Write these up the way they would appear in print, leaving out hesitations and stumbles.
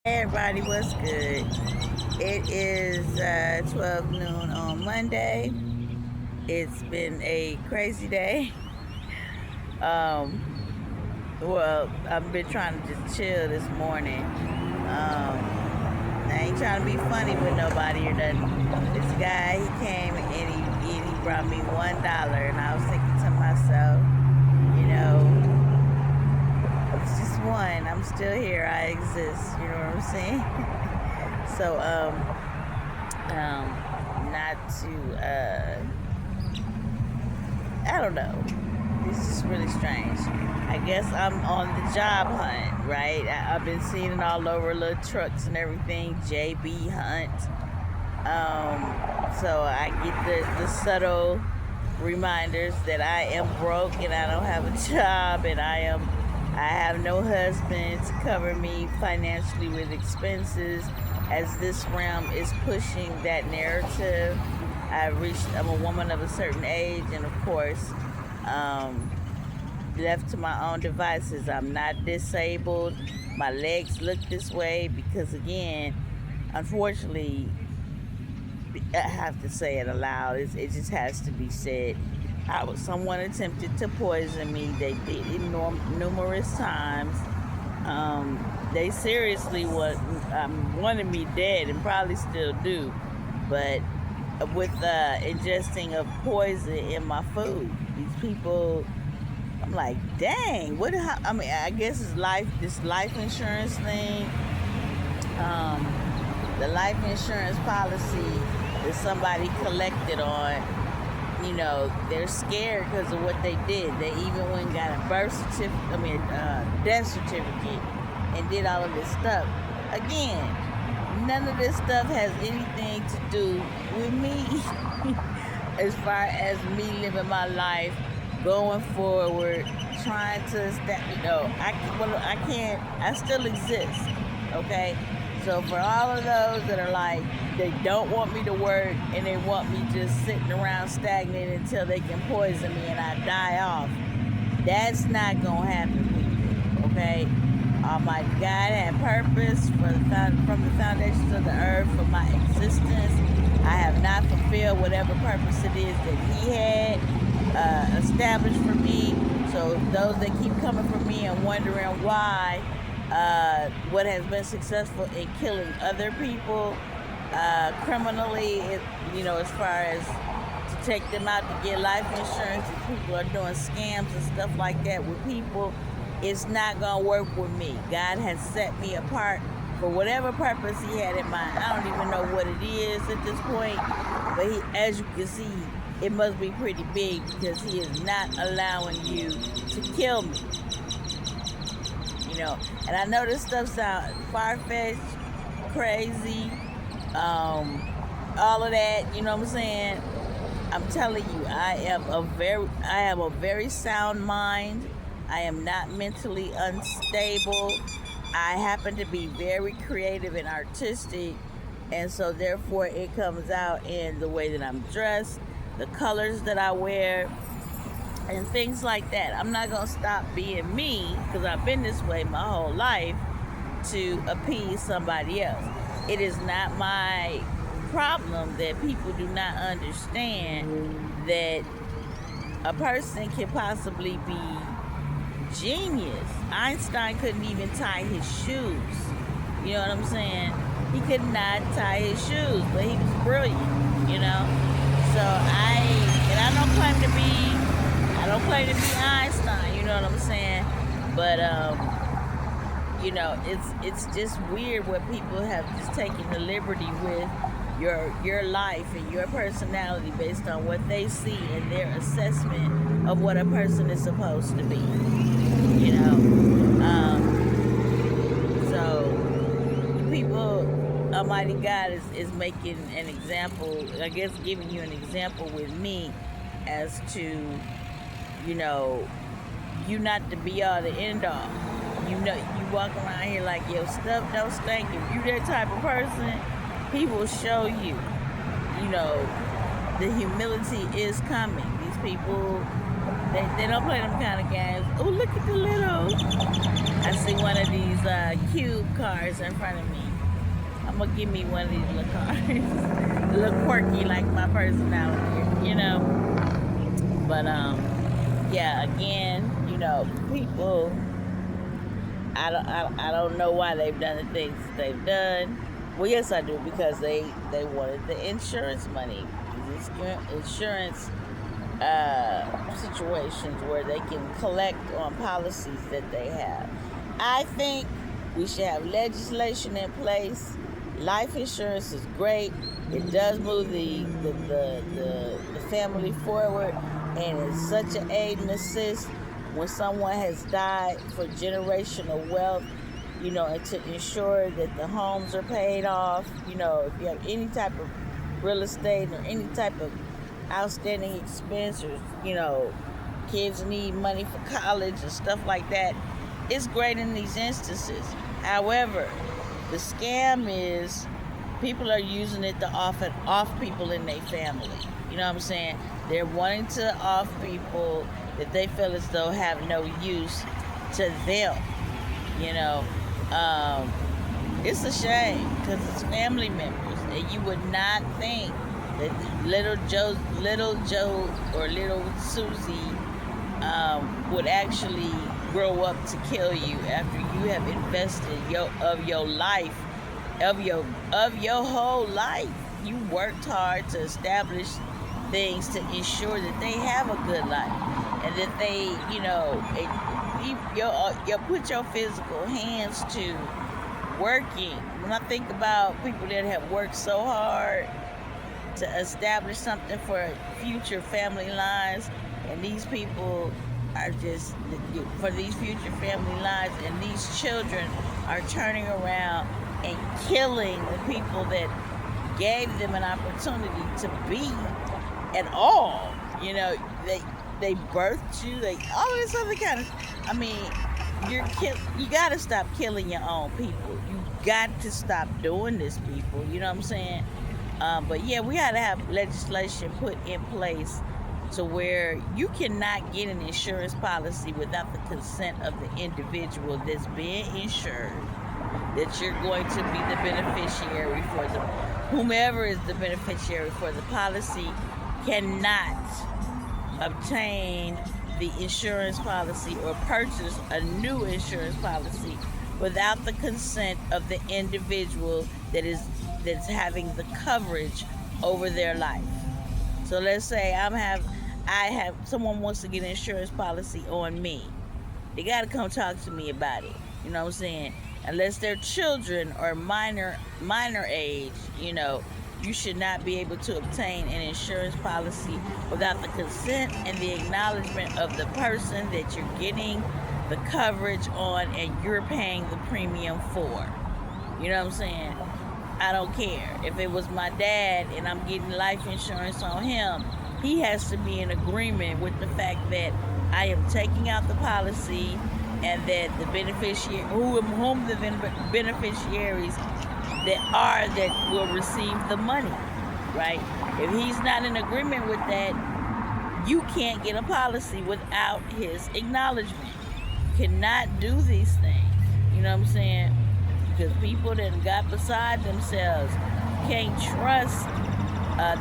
Hey everybody, what's good? It is 12 noon on Monday. It's been a crazy day. I've been trying to just chill this morning. I ain't trying to be funny with nobody or nothing. This guy, he came and he brought me $1, and I was thinking to myself, you know, it's just one. I'm still here. I exist. You know what I'm saying? So, not to I don't know. It's just really strange. I guess I'm on the job hunt, right? I've been seeing it all over, little trucks and everything. JB Hunt. So I get the subtle reminders that I am broke and I don't have a job, and I have no husband to cover me financially with expenses, as this realm is pushing that narrative. I'm a woman of a certain age, and of course, um, left to my own devices, I'm not disabled. My legs look this way because, again, unfortunately, I have to say it aloud. It just has to be said. Someone attempted to poison me. They did it numerous times. They seriously wanted me dead, and probably still do. But with ingesting of poison in my food, these people, I'm like, dang, I mean, I guess it's this life insurance thing. Um, the life insurance policy that somebody collected on, they're scared because of what they did. They even went and got a death certificate, and did all of this stuff. Again, none of this stuff has anything to do with me. As far as me living my life, going forward, trying to I can't. I still exist. Okay, so for all of those that are like, they don't want me to work and they want me just sitting around stagnant until they can poison me and I die off, that's not gonna happen, people. Okay, Almighty God had purpose from the foundations of the earth for my existence. I have not fulfilled whatever purpose it is that He had established for me. So those that keep coming for me and wondering why, what has been successful in killing other people criminally, as far as to take them out to get life insurance, and people are doing scams and stuff like that with people, it's not going to work with me. God has set me apart for whatever purpose He had in mind. I don't even know what it is at this point, but as you can see, it must be pretty big, because He is not allowing you to kill me. And I know this stuff sounds far-fetched, crazy, all of that, you know what I'm saying? I'm telling you, I have a very sound mind. I am not mentally unstable. I happen to be very creative and artistic, and so therefore it comes out in the way that I'm dressed, the colors that I wear, and things like that. I'm not gonna stop being me, because I've been this way my whole life, to appease somebody else. It is not my problem that people do not understand that a person can possibly be genius. Einstein couldn't even tie his shoes. You know what I'm saying? He could not tie his shoes, but he was brilliant. So I don't claim to be Einstein, you know what I'm saying? But it's just weird what people have just taken the liberty with your life and your personality based on what they see and their assessment of what a person is supposed to be. You know, so people, Almighty God is making an example. I guess giving you an example with me as to, you know, you not the be all the end all. You walk around here like your stuff don't stink. If you that type of person, He will show you. The humility is coming. These people They don't play them kind of games. Oh, look at the little. I see one of these cube cars in front of me. I'm gonna give me one of these little cars. They look quirky like my personality, you know. But yeah. Again, people. I don't know why they've done the things they've done. Well, yes, I do, because they wanted the insurance money. These insurance situations where they can collect on policies that they have. I think we should have legislation in place. Life insurance is great. It does move the family forward, and it's such an aid and assist when someone has died, for generational wealth, and to ensure that the homes are paid off. If you have any type of real estate or any type of outstanding expense, or, kids need money for college and stuff like that, it's great in these instances. However, the scam is people are using it to off people in their family. You know what I'm saying? They're wanting to off people that they feel as though have no use to them. You know, it's a shame, because it's family members, and you would not think that little Joe or little Susie would actually grow up to kill you after you have invested your life, of your whole life. You worked hard to establish things to ensure that they have a good life, and that they, you put your physical hands to working. When I think about people that have worked so hard to establish something for future family lines, and these people are just for these future family lines, and these children are turning around and killing the people that gave them an opportunity to be at all. They birthed you, all this other kind of. I mean, you got to stop killing your own people. You got to stop doing this, people. You know what I'm saying? But yeah, we got to have legislation put in place to where you cannot get an insurance policy without the consent of the individual that's being insured, that you're going to be the beneficiary for the, whomever is the beneficiary for the policy cannot obtain the insurance policy or purchase a new insurance policy without the consent of the individual that's having the coverage over their life. So let's say I have someone wants to get an insurance policy on me. They got to come talk to me about it. You know what I'm saying? Unless they're children or minor age, you should not be able to obtain an insurance policy without the consent and the acknowledgement of the person that you're getting the coverage on and you're paying the premium for. You know what I'm saying? I don't care. If it was my dad and I'm getting life insurance on him, he has to be in agreement with the fact that I am taking out the policy, and that the beneficiary, whom the beneficiaries that will receive the money, right? If he's not in agreement with that, you can't get a policy without his acknowledgement. You cannot do these things. You know what I'm saying? Because people that got beside themselves can't trust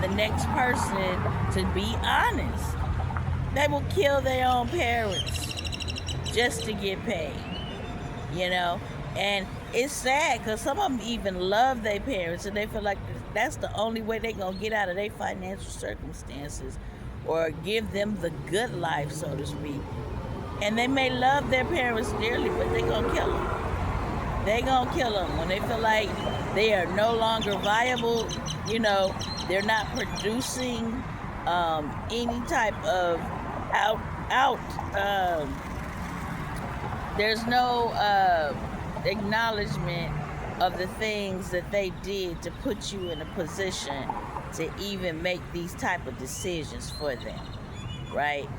the next person to be honest. They will kill their own parents just to get paid, and it's sad because some of them even love their parents, and they feel like that's the only way they're going to get out of their financial circumstances or give them the good life, so to speak. And they may love their parents dearly, but they're going to kill them. They're going to kill them when they feel like they are no longer viable. They're not producing any type of there's no acknowledgement of the things that they did to put you in a position to even make these type of decisions for them, right?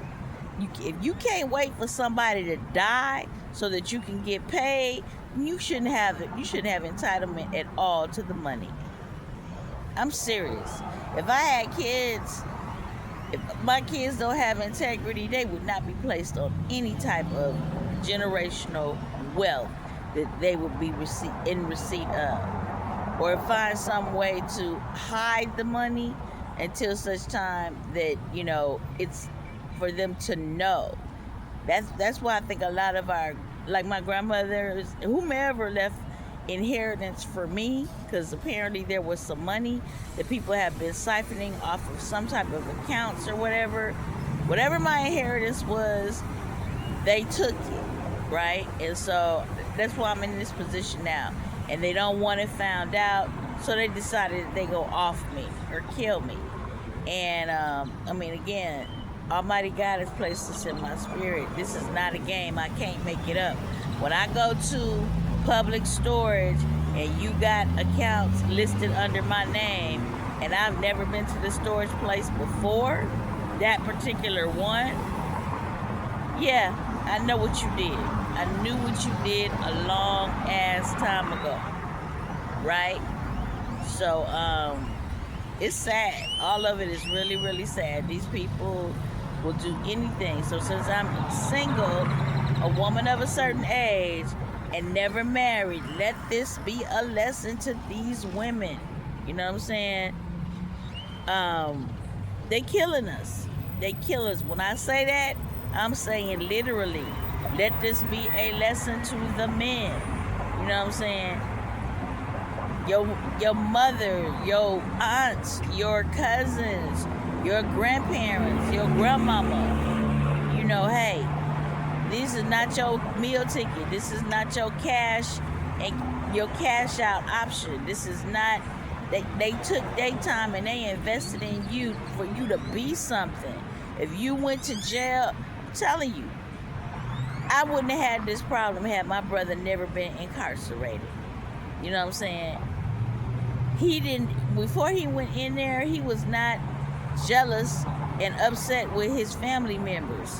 If you can't wait for somebody to die so that you can get paid, you shouldn't have entitlement at all to the money. I'm serious. If I had kids If my kids don't have integrity, they would not be placed on any type of generational wealth that they would be in receipt of, or find some way to hide the money until such time that it's for them to know. That's why I think a lot of our, like my grandmother, whomever left inheritance for me, because apparently there was some money that people have been siphoning off of some type of accounts or whatever my inheritance was, they took it, right? And so that's why I'm in this position now, and they don't want it found out, so they decided that they go off me or kill me. And again, Almighty God has placed this in my spirit. This is not a game. I can't make it up. When I go to public storage and you got accounts listed under my name, and I've never been to the storage place before, that particular one, yeah, I know what you did. I knew what you did a long ass time ago, right? So it's sad. All of it is really, really sad. These people will do anything. So since I'm single, a woman of a certain age, and never married, let this be a lesson to these women. You know what I'm saying? They killing us. They kill us. When I say that, I'm saying literally. Let this be a lesson to the men. You know what I'm saying? Your mother, your aunts, your cousins, your grandparents, your grandmama. Hey, this is not your meal ticket. This is not your cash and your cash out option. This is not. They took their time and they invested in you for you to be something. If you went to jail, I'm telling you, I wouldn't have had this problem had my brother never been incarcerated. You know what I'm saying? He didn't, before he went in there, he was not jealous and upset with his family members.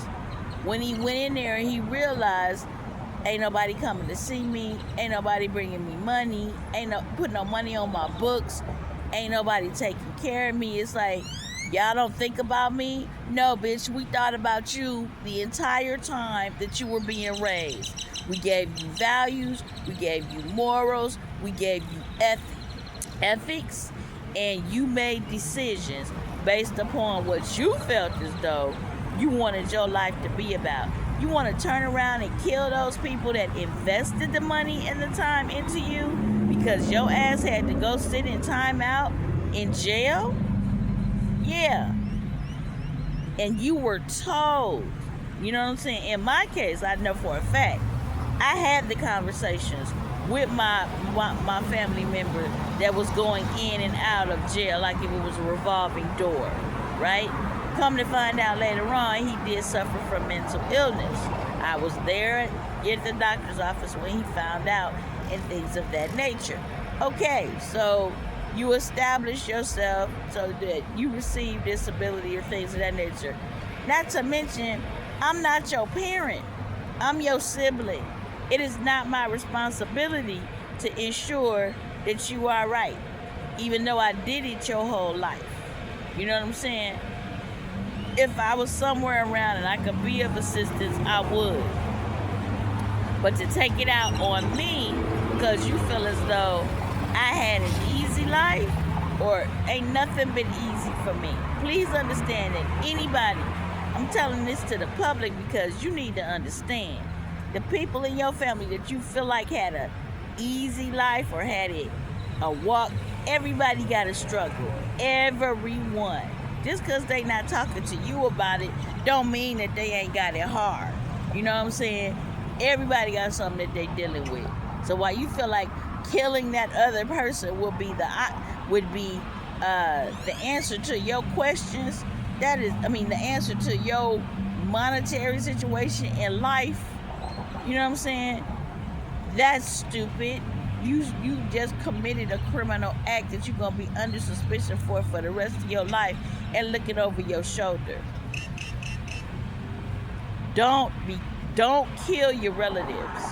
When he went in there, he realized, ain't nobody coming to see me, ain't nobody bringing me money, putting no money on my books, ain't nobody taking care of me. It's like, y'all don't think about me? No, bitch, we thought about you the entire time that you were being raised. We gave you values, we gave you morals, we gave you ethics, and you made decisions based upon what you felt as though you wanted your life to be about. You want to turn around and kill those people that invested the money and the time into you because your ass had to go sit in timeout in jail? Yeah. And you were told. You know what I'm saying? In my case, I know for a fact, I had the conversations with my family member that was going in and out of jail like if it was a revolving door, right? Come to find out later on, he did suffer from mental illness. I was there at the doctor's office when he found out and things of that nature. Okay, so you establish yourself so that you receive disability or things of that nature. Not to mention, I'm not your parent. I'm your sibling. It is not my responsibility to ensure that you are right, even though I did it your whole life. You know what I'm saying? If I was somewhere around and I could be of assistance, I would. But to take it out on me because you feel as though I had an easy life or ain't nothing been easy for me. Please understand that anybody, I'm telling this to the public because you need to understand. The people in your family that you feel like had a easy life or had a walk, everybody got a struggle. Everyone. Just because they not talking to you about it don't mean that they ain't got it hard. You know what I'm saying? Everybody got something that they dealing with. So while you feel like killing that other person would be the answer to your questions, the answer to your monetary situation in life, you know what I'm saying? That's stupid. You just committed a criminal act that you're gonna be under suspicion for the rest of your life and looking over your shoulder. Don't kill your relatives.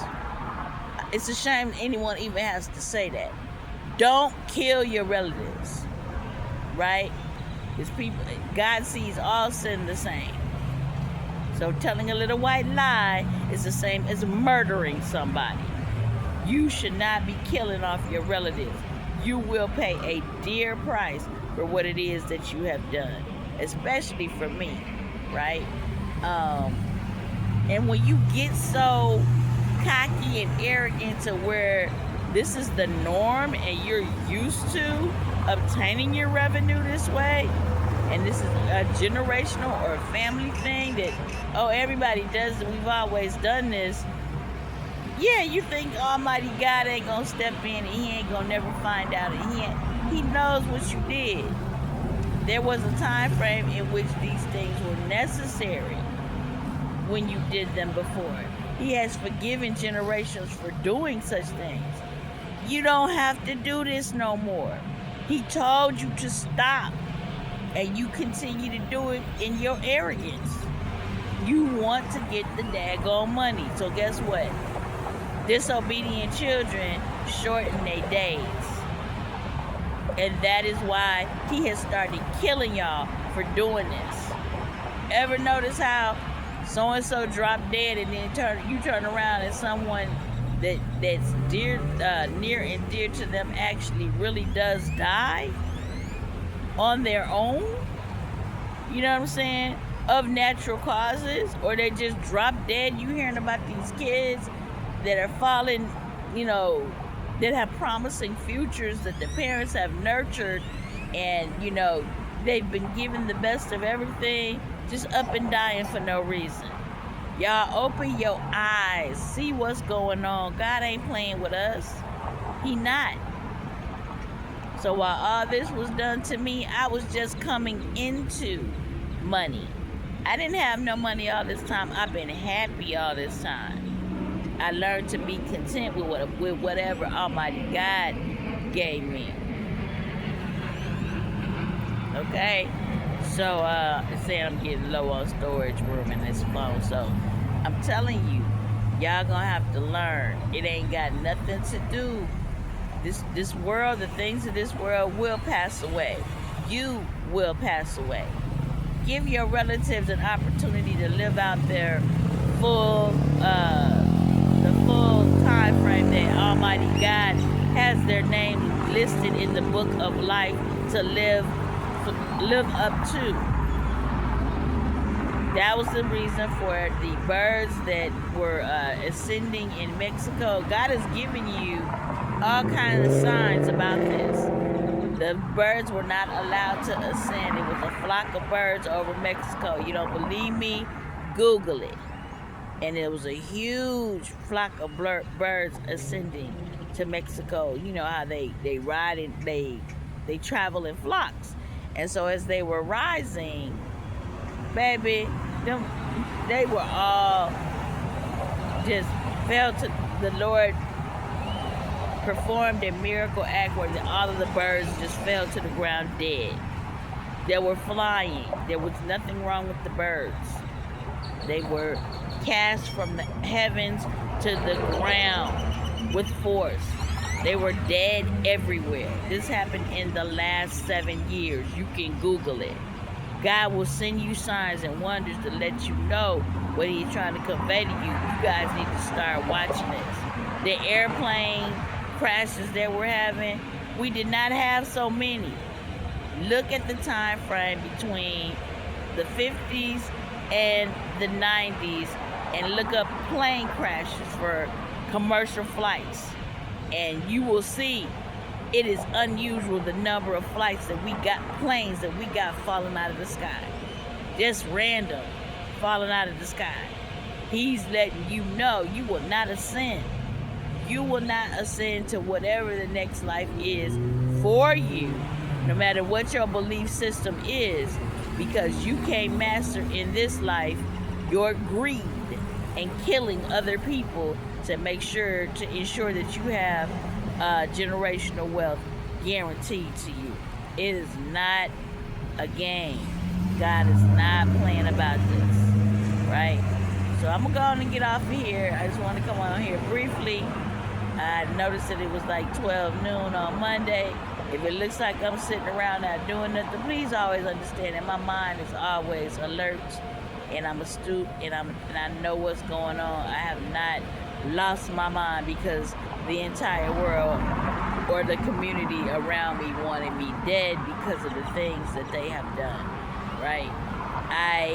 It's a shame anyone even has to say that. Don't kill your relatives, right? Because people, God sees all sin the same. So telling a little white lie is the same as murdering somebody. You should not be killing off your relatives. You will pay a dear price for what it is that you have done, especially for me, right? And when you get so cocky and arrogant to where this is the norm and you're used to obtaining your revenue this way, and this is a generational or a family thing that, oh, everybody does it, we've always done this. Yeah, you think Almighty God ain't gonna step in and he ain't gonna never find out, and he knows what you did. There was a time frame in which these things were necessary when you did them before. He has forgiven generations for doing such things. You don't have to do this no more. He told you to stop, and you continue to do it in your arrogance. You want to get the daggone money. So guess what? Disobedient children shorten their days. And that is why he has started killing y'all for doing this. Ever notice how so-and-so dropped dead and then you turn around and someone that's near and dear to them actually really does die on their own? You know what I'm saying? Of natural causes, or they just drop dead. You hearing about these kids that are falling, that have promising futures that the parents have nurtured, and they've been given the best of everything, just up and dying for no reason. Y'all open your eyes, see what's going on. God ain't playing with us. He not. So while all this was done to me, I was just coming into money. I didn't have no money all this time. I've been happy all this time. I learned to be content with whatever Almighty God gave me. Okay? So, it's saying I'm getting low on storage room in this phone. So, I'm telling you, y'all gonna have to learn. It ain't got nothing to do. This world, the things of this world will pass away. You will pass away. Give your relatives an opportunity to live out their full time frame that Almighty God has their name listed in the book of life to live up to. That was the reason for the birds that were ascending in Mexico. God has given you all kinds of signs about this. The birds were not allowed to ascend. It was a flock of birds over Mexico. You don't believe me? Google it. And it was a huge flock of birds ascending to Mexico. You know how they ride and they travel in flocks. And so as they were rising, baby, they were all just fell to the Lord. Performed a miracle act where all of the birds just fell to the ground dead. They were flying. There was nothing wrong with the birds. They were cast from the heavens to the ground with force. They were dead everywhere. This happened in the last 7 years. You can Google it. God will send you signs and wonders to let you know what he's trying to convey to you. You guys need to start watching this. The airplane crashes that we're having, we did not have so many. Look at the time frame between the 50s and the 90s and look up plane crashes for commercial flights, and you will see it is unusual the number of flights that we got, planes that we got falling out of the sky, just random falling out of the sky. He's letting you know you will not ascend. You will not ascend to whatever the next life is for you, no matter what your belief system is, because you can't master in this life your greed and killing other people to ensure that you have generational wealth guaranteed to you. It is not a game. God is not playing about this, right? So I'm going to go on and get off of here. I just want to come on here briefly. I noticed that it was like 12 noon on Monday. If it looks like I'm sitting around not doing nothing, please always understand that my mind is always alert, and I'm astute, and I know what's going on. I have not lost my mind because the entire world or the community around me wanted me dead because of the things that they have done, right? I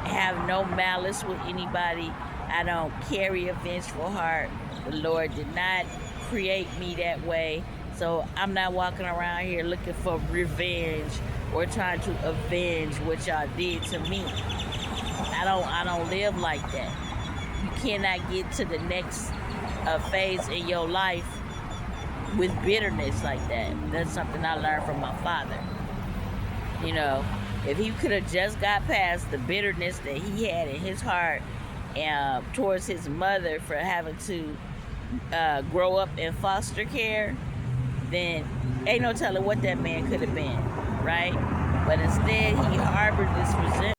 have no malice with anybody. I don't carry a vengeful heart. The Lord did not create me that way. So I'm not walking around here looking for revenge or trying to avenge what y'all did to me. I don't live like that. You cannot get to the next phase in your life with bitterness like that. That's something I learned from my father. You know, if he could have just got past the bitterness that he had in his heart towards his mother for having to grow up in foster care, then ain't no telling what that man could have been, right? But instead, he harbored this resentment